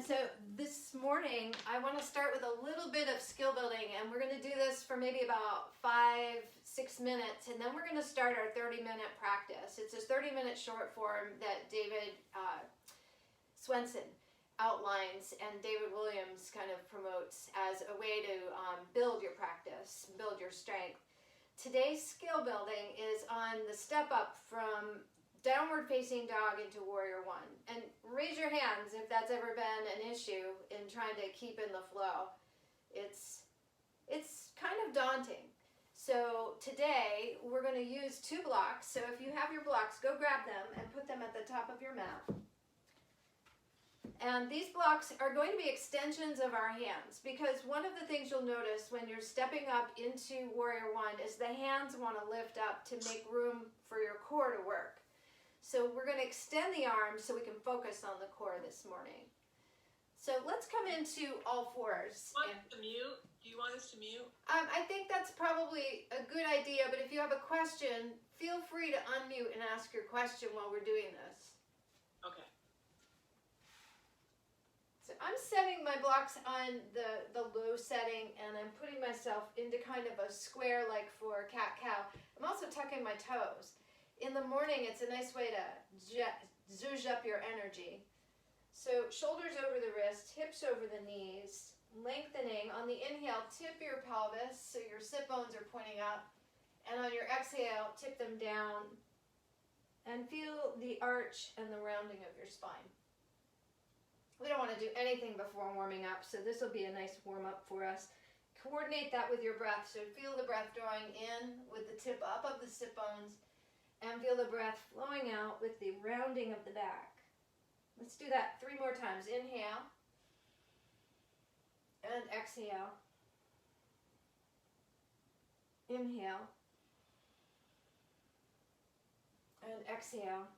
And so this morning, I want to start with a little bit of skill building, and we're going to do this for maybe about 5-6 minutes, and then we're going to start our 30-minute practice. It's a 30-minute short form that David Swenson outlines and David Williams kind of promotes as a way to build your practice, build your strength. Today's skill building is on the step up from downward facing dog into warrior one. And raise your hands if that's ever been an issue in trying to keep in the flow. It's kind of daunting. So today we're going to use 2 blocks. So if you have your blocks, go grab them and put them at the top of your mat. And these blocks are going to be extensions of our hands, because one of the things you'll notice when you're stepping up into warrior one is the hands want to lift up to make room for your core to work. So we're going to extend the arms so we can focus on the core this morning. So let's come into all fours. Do you want us to mute? I think that's probably a good idea, but if you have a question, feel free to unmute and ask your question while we're doing this. Okay. So I'm setting my blocks on the low setting, and I'm putting myself into kind of a square like for cat-cow. I'm also tucking my toes. In the morning, it's a nice way to zhuzh up your energy. So shoulders over the wrist, hips over the knees, lengthening. On the inhale, tip your pelvis so your sit bones are pointing up. And on your exhale, tip them down. And feel the arch and the rounding of your spine. We don't want to do anything before warming up, so this will be a nice warm-up for us. Coordinate that with your breath. So feel the breath drawing in with the tip up of the sit bones. And feel the breath flowing out with the rounding of the back. Let's do that 3 more times. Inhale. And exhale. Inhale. And exhale.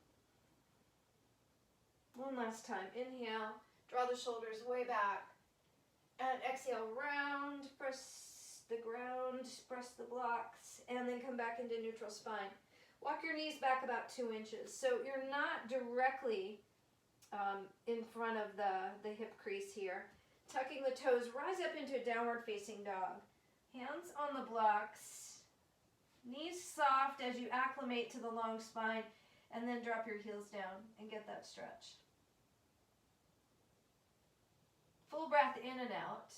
One last time. Inhale. Draw the shoulders way back. And exhale. Round. Press the ground. Press the blocks. And then come back into neutral spine. Walk your knees back about 2 inches. So you're not directly in front of the hip crease here. Tucking the toes, rise up into a downward facing dog. Hands on the blocks. Knees soft as you acclimate to the long spine. And then drop your heels down and get that stretch. Full breath in and out.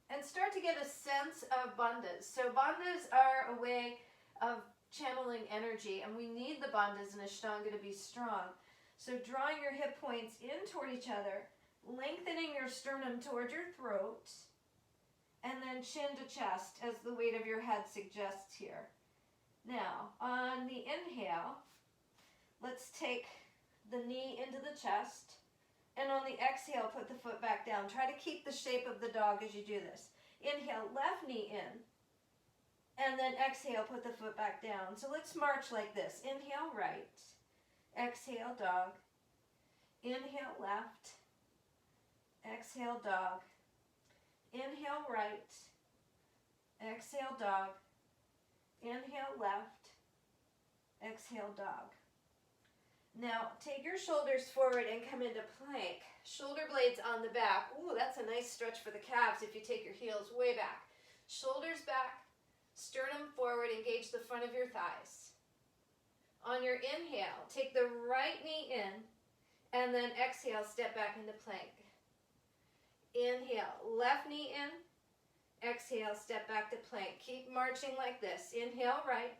And start to get a sense of bandhas. So bandhas are a way of channeling energy, and we need the bandhas in Ashtanga to be strong. So drawing your hip points in toward each other, lengthening your sternum toward your throat, and then chin to chest as the weight of your head suggests here. Now, on the inhale, let's take the knee into the chest, and on the exhale, put the foot back down. Try to keep the shape of the dog as you do this. Inhale, left knee in. And then exhale, put the foot back down. So let's march like this. Inhale, right. Exhale, dog. Inhale, left. Exhale, dog. Inhale, right. Exhale, dog. Inhale, left. Exhale, dog. Now, take your shoulders forward and come into plank. Shoulder blades on the back. Ooh, that's a nice stretch for the calves if you take your heels way back. Shoulders back. Sternum forward, engage the front of your thighs. On your inhale, take the right knee in, and then exhale, step back into plank. Inhale, left knee in, exhale, step back to plank. Keep marching like this. Inhale, right.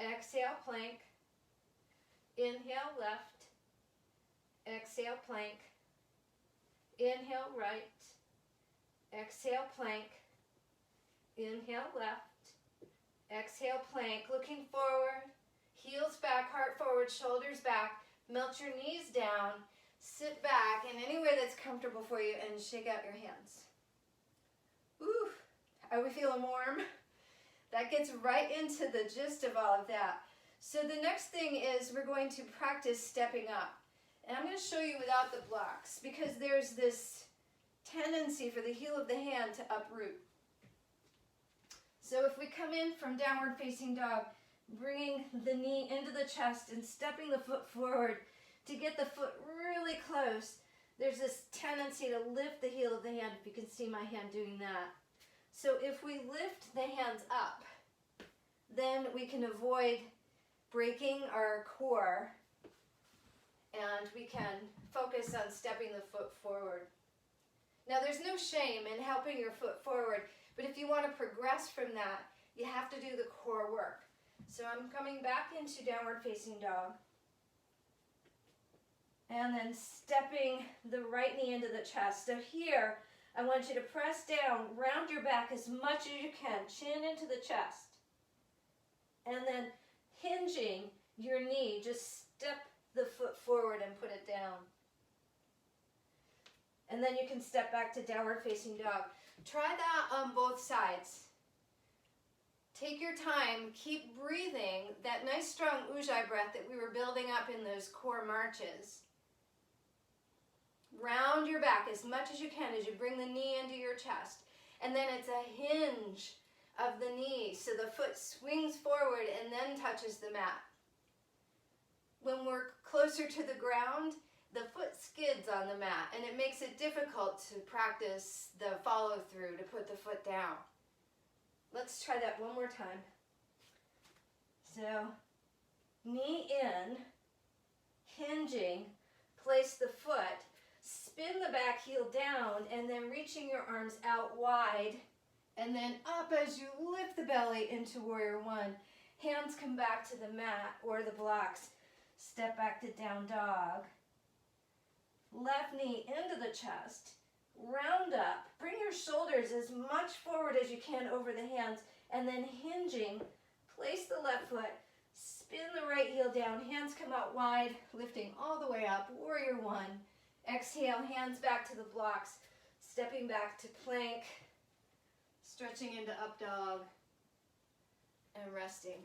Exhale, plank. Inhale, left. Exhale, plank. Inhale, right. Exhale, plank. Inhale, left. Exhale, plank. Looking forward. Heels back, heart forward, shoulders back. Melt your knees down. Sit back in anywhere that's comfortable for you and shake out your hands. Ooh, are we feeling warm? That gets right into the gist of all of that. So the next thing is we're going to practice stepping up. And I'm going to show you without the blocks, because there's this tendency for the heel of the hand to uproot. So if we come in from downward facing dog, bringing the knee into the chest and stepping the foot forward to get the foot really close, there's this tendency to lift the heel of the hand, if you can see my hand doing that. So if we lift the hands up, then we can avoid breaking our core, and we can focus on stepping the foot forward. Now there's no shame in helping your foot forward, but if you want to progress from that, you have to do the core work. So I'm coming back into downward facing dog. And then stepping the right knee into the chest. So here, I want you to press down, round your back as much as you can, chin into the chest. And then hinging your knee, just step the foot forward and put it down. And then you can step back to downward facing dog. Try that on both sides. Take your time, keep breathing, that nice strong ujjayi breath that we were building up in those core marches. Round your back as much as you can as you bring the knee into your chest. And then it's a hinge of the knee, so the foot swings forward and then touches the mat. When we're closer to the ground, the foot skids on the mat, and it makes it difficult to practice the follow-through to put the foot down. Let's try that one more time. So, knee in, hinging, place the foot, spin the back heel down, and then reaching your arms out wide, and then up as you lift the belly into warrior one. Hands come back to the mat or the blocks. Step back to down dog. Left knee into the chest. Round up. Bring your shoulders as much forward as you can over the hands, and then hinging, place the left foot, spin the right heel down, hands come out wide, lifting all the way up, warrior one. Exhale, hands back to the blocks, stepping back to plank, stretching into up dog, and resting.